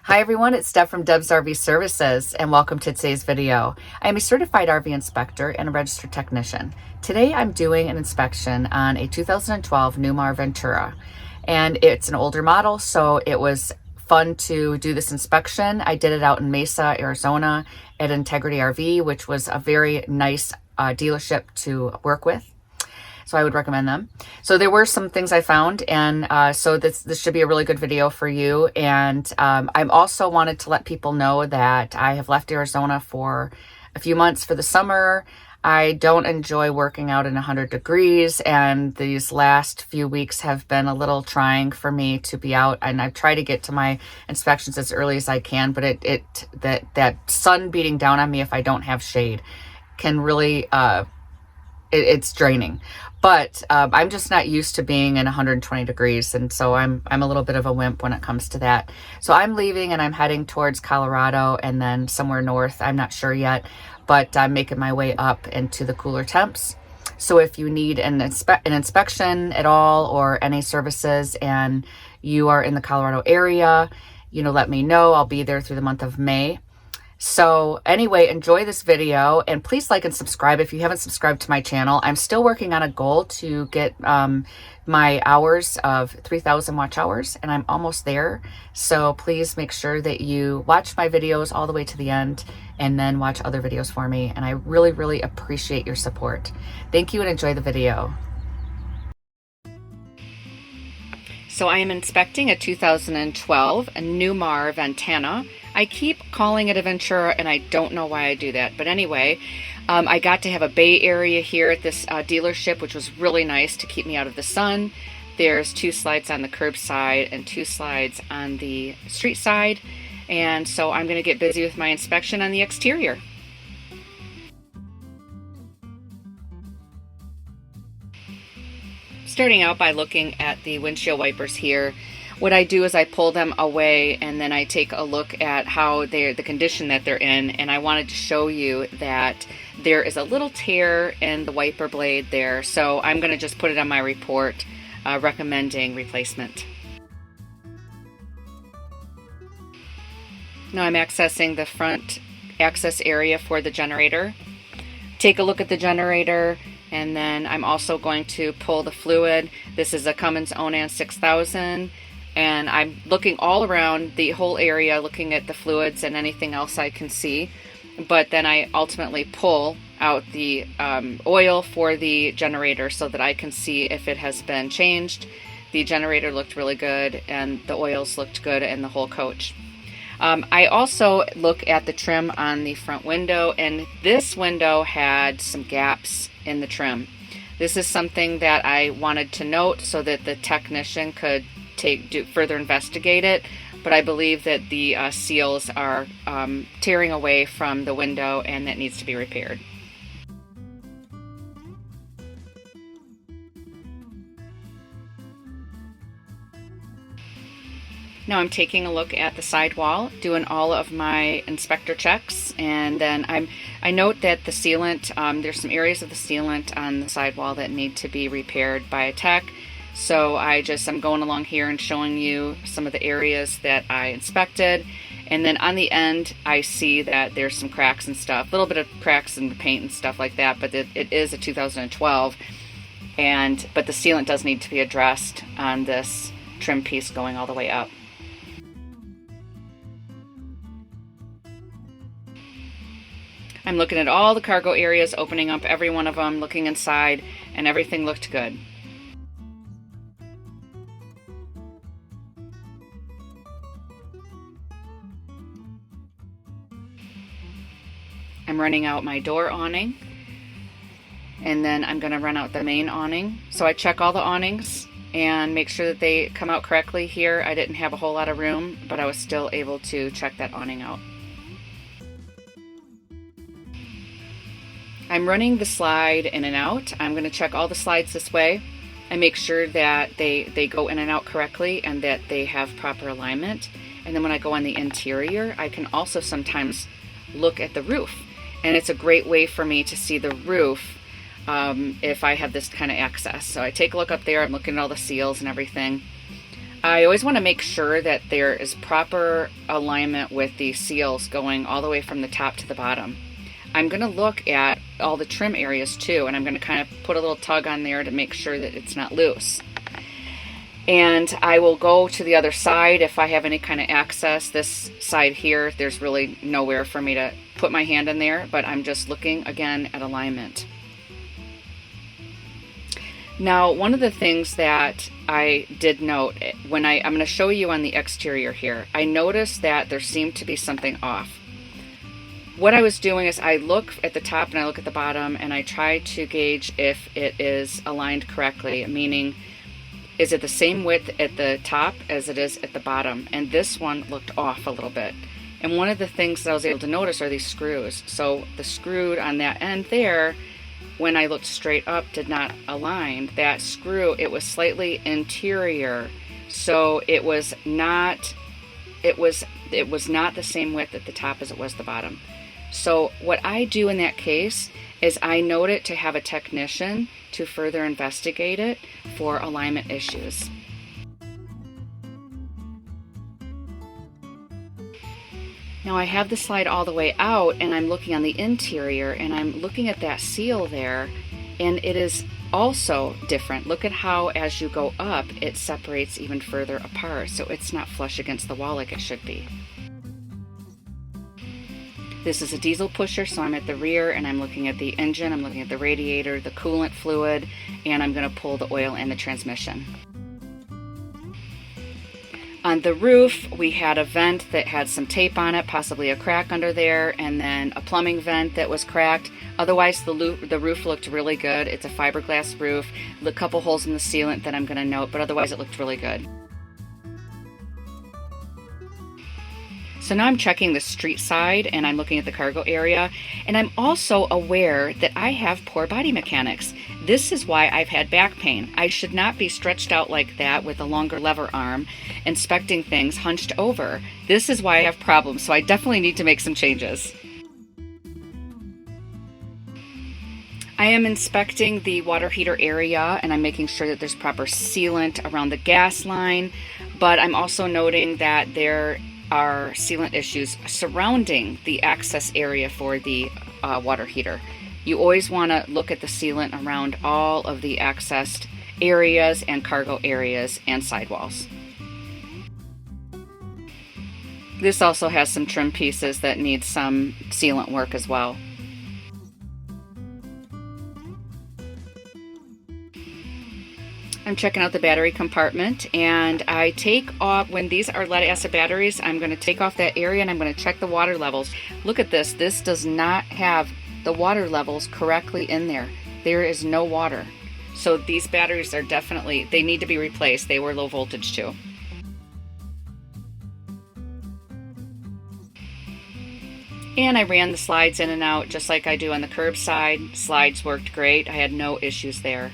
Hi everyone, it's Deb from Deb's RV Services and welcome to today's video. I am a certified RV inspector and a registered technician. Today I'm doing an inspection on a 2012 Newmar Ventura, and it's an older model, so it was fun to do this inspection. I did it out in Mesa, Arizona at Integrity RV, which was a very nice dealership to work with. So I would recommend them. So there were some things I found, and so this should be a really good video for you. And I also wanted to let people know that I have left Arizona for a few months for the summer. I don't enjoy working out in 100 degrees, and these last few weeks have been a little trying for me to be out. And I try to get to my inspections as early as I can, but that sun beating down on me if I don't have shade can really it's draining. But I'm just not used to being in 120 degrees, and so I'm a little bit of a wimp when it comes to that. So I'm leaving and I'm heading towards Colorado and then somewhere north. I'm not sure yet, but I'm making my way up into the cooler temps. So if you need an inspection at all or any services and you are in the Colorado area, let me know. I'll be there through the month of May. So anyway, enjoy this video and please like and subscribe if you haven't subscribed to my channel. I'm still working on a goal to get my hours of 3,000 watch hours, and I'm almost there. So please make sure that you watch my videos all the way to the end and then watch other videos for me. And I really, really appreciate your support. Thank you and enjoy the video. So I am inspecting a 2012 Newmar Ventana. I keep calling it a Ventura, and I don't know why I do that. But anyway, I got to have a bay area here at this dealership, which was really nice to keep me out of the sun. There's 2 slides on the curb side and 2 slides on the street side. And so I'm going to get busy with my inspection on the exterior. Starting out by looking at the windshield wipers here. What I do is I pull them away and then I take a look at how the condition that they're in, and I wanted to show you that there is a little tear in the wiper blade there, so I'm going to just put it on my report recommending replacement. Now I'm accessing the front access area for the generator. Take a look at the generator, and then I'm also going to pull the fluid. This is a Cummins Onan 6000, and I'm looking all around the whole area, looking at the fluids and anything else I can see. But then I ultimately pull out the oil for the generator so that I can see if it has been changed. The generator looked really good, and the oils looked good in the whole coach. I also look at the trim on the front window, and this window had some gaps in the trim. This is something that I wanted to note so that the technician could further investigate it, but I believe that the seals are tearing away from the window, and that needs to be repaired. Now I'm taking a look at the sidewall, doing all of my inspector checks, and then I note that the sealant, there's some areas of the sealant on the sidewall that need to be repaired by a tech. So I'm going along here and showing you some of the areas that I inspected. And then on the end, I see that there's some cracks and stuff, a little bit of cracks in the paint and stuff like that, but it is a 2012, but the sealant does need to be addressed on this trim piece going all the way up. I'm looking at all the cargo areas, opening up every one of them, looking inside, and everything looked good. I'm running out my door awning, and then I'm going to run out the main awning. So I check all the awnings and make sure that they come out correctly here. I didn't have a whole lot of room, but I was still able to check that awning out. I'm running the slide in and out. I'm going to check all the slides this way and make sure that they go in and out correctly and that they have proper alignment. And then when I go on the interior, I can also sometimes look at the roof. And it's a great way for me to see the roof if I have this kind of access. So I take a look up there, I'm looking at all the seals and everything. I always want to make sure that there is proper alignment with the seals going all the way from the top to the bottom. I'm going to look at all the trim areas too, and I'm going to kind of put a little tug on there to make sure that it's not loose. And I will go to the other side if I have any kind of access. This side here, there's really nowhere for me to put my hand in there, but I'm just looking again at alignment. Now, one of the things that I did note when I'm going to show you on the exterior here, I noticed that there seemed to be something off. What I was doing is I look at the top and I look at the bottom and I try to gauge if it is aligned correctly, meaning is it the same width at the top as it is at the bottom? And this one looked off a little bit. And one of the things that I was able to notice are these screws. So the screw on that end there, when I looked straight up, did not align. That screw, it was slightly interior. So it was not the same width at the top as it was the bottom. So what I do in that case is I note it to have a technician to further investigate it for alignment issues. Now I have the slide all the way out and I'm looking on the interior and I'm looking at that seal there, and it is also different. Look at how as you go up it separates even further apart, so it's not flush against the wall like it should be. This is a diesel pusher, so I'm at the rear and I'm looking at the engine, I'm looking at the radiator, the coolant fluid, and I'm going to pull the oil and the transmission. On the roof, we had a vent that had some tape on it, possibly a crack under there, and then a plumbing vent that was cracked. Otherwise, the roof looked really good. It's a fiberglass roof, a couple holes in the sealant that I'm going to note, but otherwise it looked really good. So now I'm checking the street side and I'm looking at the cargo area, and I'm also aware that I have poor body mechanics. This is why I've had back pain. I should not be stretched out like that with a longer lever arm, inspecting things hunched over. This is why I have problems, so I definitely need to make some changes. I am inspecting the water heater area and I'm making sure that there's proper sealant around the gas line, but I'm also noting that there are sealant issues surrounding the access area for the water heater. You always want to look at the sealant around all of the accessed areas and cargo areas and sidewalls. This also has some trim pieces that need some sealant work as well. I'm checking out the battery compartment, and I take off, when these are lead acid batteries, I'm going to take off that area and I'm going to check the water levels. Look at this. This does not have the water levels correctly in there. There is no water. So these batteries are definitely, they need to be replaced. They were low voltage too. And I ran the slides in and out just like I do on the curbside. Slides worked great. I had no issues there.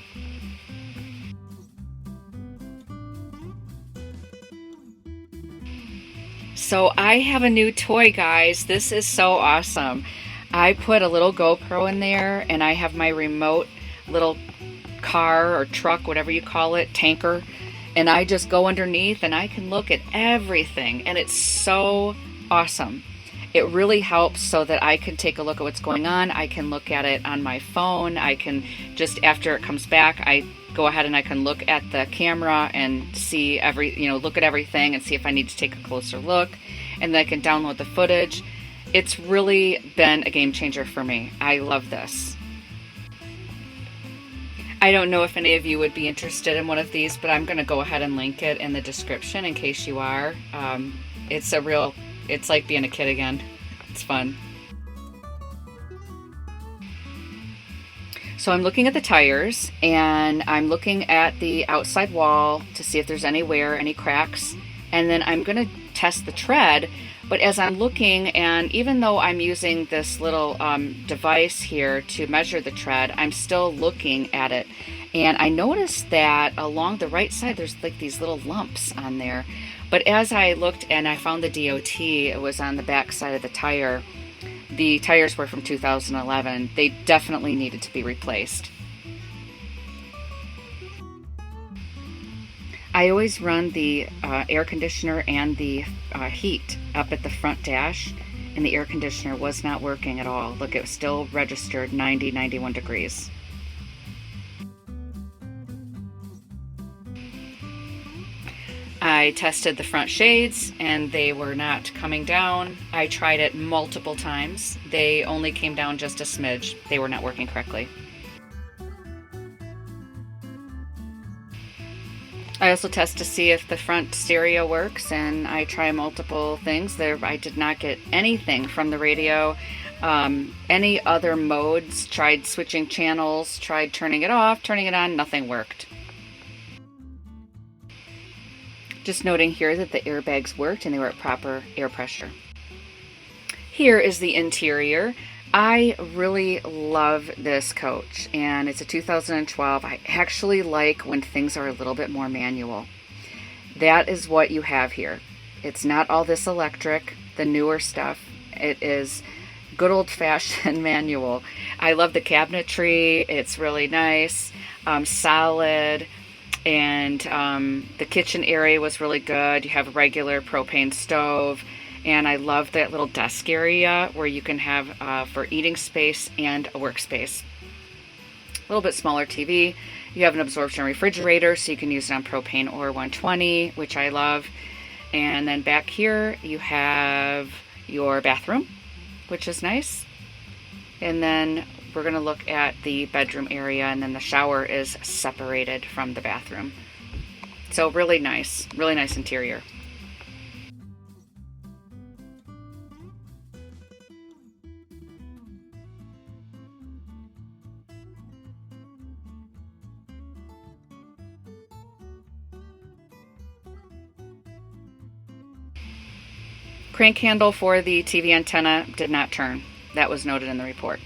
So I have a new toy, guys. This is so awesome. I put a little GoPro in there and I have my remote little car or truck, whatever you call it, tanker, and I just go underneath and I can look at everything, and it's so awesome. It really helps so that I can take a look at what's going on. I can look at it on my phone. I can just, after it comes back, I go ahead and I can look at the camera and see look at everything and see if I need to take a closer look, and then I can download the footage. It's really been a game changer for me. I love this. I don't know if any of you would be interested in one of these, but I'm going to go ahead and link it in the description in case you are. It's like being a kid again. It's fun. So I'm looking at the tires and I'm looking at the outside wall to see if there's any wear, any cracks, and then I'm going to test the tread. But as I'm looking, and even though I'm using this little device here to measure the tread, I'm still looking at it. And I noticed that along the right side, there's like these little lumps on there. But as I looked and I found the DOT, it was on the back side of the tire. The tires were from 2011. They definitely needed to be replaced. I always run the air conditioner and the heat up at the front dash, and the air conditioner was not working at all. Look, it was still registered 90, 91 degrees. I tested the front shades and they were not coming down. I tried it multiple times. They only came down just a smidge. They were not working correctly. I also test to see if the front stereo works, and I try multiple things. I did not get anything from the radio. Any other modes, tried switching channels, tried turning it off, turning it on, nothing worked. Just noting here that the airbags worked and they were at proper air pressure. Here is the interior. I really love this coach, and it's a 2012. I actually like when things are a little bit more manual. That is what you have here. It's not all this electric, the newer stuff. It is good old-fashioned manual. I love the cabinetry. It's really nice, solid. And the kitchen area was really good. You have a regular propane stove, and I love that little desk area where you can have for eating space and a workspace. A little bit smaller TV. You have an absorption refrigerator, so you can use it on propane or 120, which I love. And then back here you have your bathroom, which is nice. And then we're going to look at the bedroom area, and then the shower is separated from the bathroom. So really nice interior. Crank handle for the TV antenna did not turn. That was noted in the report.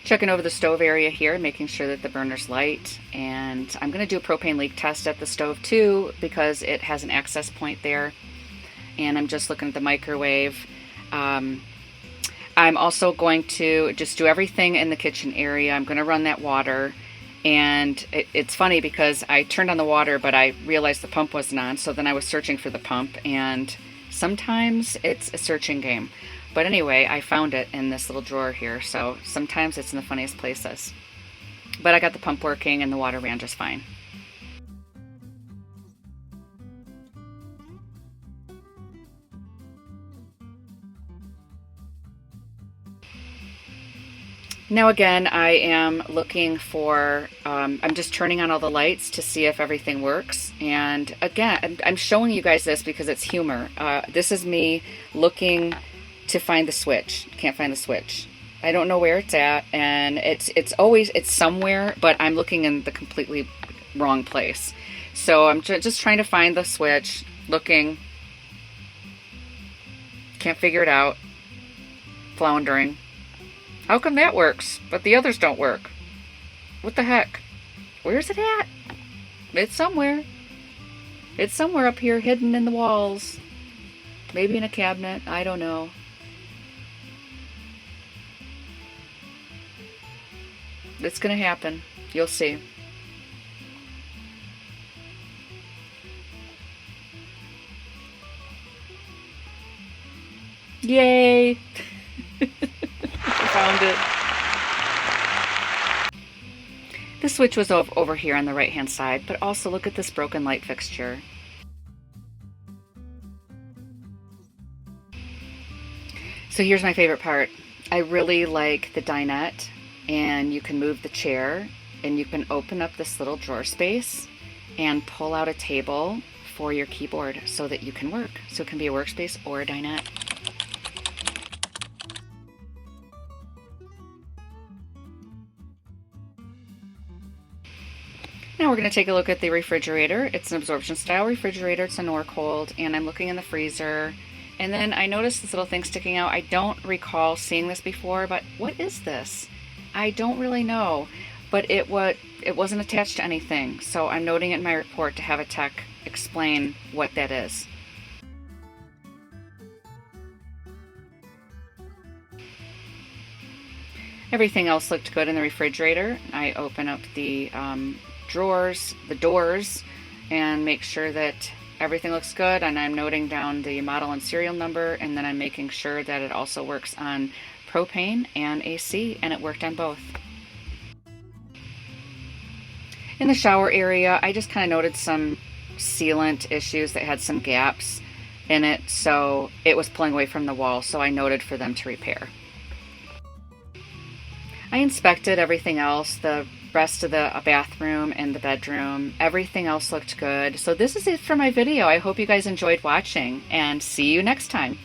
Checking over the stove area here, making sure that the burner's light, and I'm going to do a propane leak test at the stove too because it has an access point there, and I'm just looking at the microwave. I'm also going to just do everything in the kitchen area. I'm going to run that water, and it's funny because I turned on the water but I realized the pump wasn't on, so then I was searching for the pump, and sometimes it's a searching game. But anyway, I found it in this little drawer here, so sometimes it's in the funniest places. But I got the pump working and the water ran just fine. Now again, I am looking for, I'm just turning on all the lights to see if everything works. And again, I'm showing you guys this because it's humor. This is me looking to find the switch. Can't find the switch. I don't know where it's at, and it's somewhere, but I'm looking in the completely wrong place. So I'm just trying to find the switch, looking, can't figure it out, floundering. How come that works, but the others don't work? What the heck? Where's it at? It's somewhere. It's somewhere up here, hidden in the walls. Maybe in a cabinet, I don't know. It's gonna happen. You'll see. Yay! I found it. The switch was over here on the right hand side, but also look at this broken light fixture. So here's my favorite part. I really like the dinette, and you can move the chair, and you can open up this little drawer space and pull out a table for your keyboard so that you can work. So it can be a workspace or a dinette. Now we're going to take a look at the refrigerator. It's an absorption style refrigerator. It's a Norcold, and I'm looking in the freezer, and then I noticed this little thing sticking out. I don't recall seeing this before, but what is this? I don't really know, but it wasn't attached to anything, so I'm noting it in my report to have a tech explain what that is. Everything else looked good in the refrigerator. I open up the drawers, the doors, and make sure that everything looks good, and I'm noting down the model and serial number, and then I'm making sure that it also works on propane and AC, and it worked on both. In the shower area, I just kind of noted some sealant issues that had some gaps in it, so it was pulling away from the wall, so I noted for them to repair. I inspected everything else, the rest of the bathroom and the bedroom. Everything else looked good. So this is it for my video. I hope you guys enjoyed watching, and see you next time.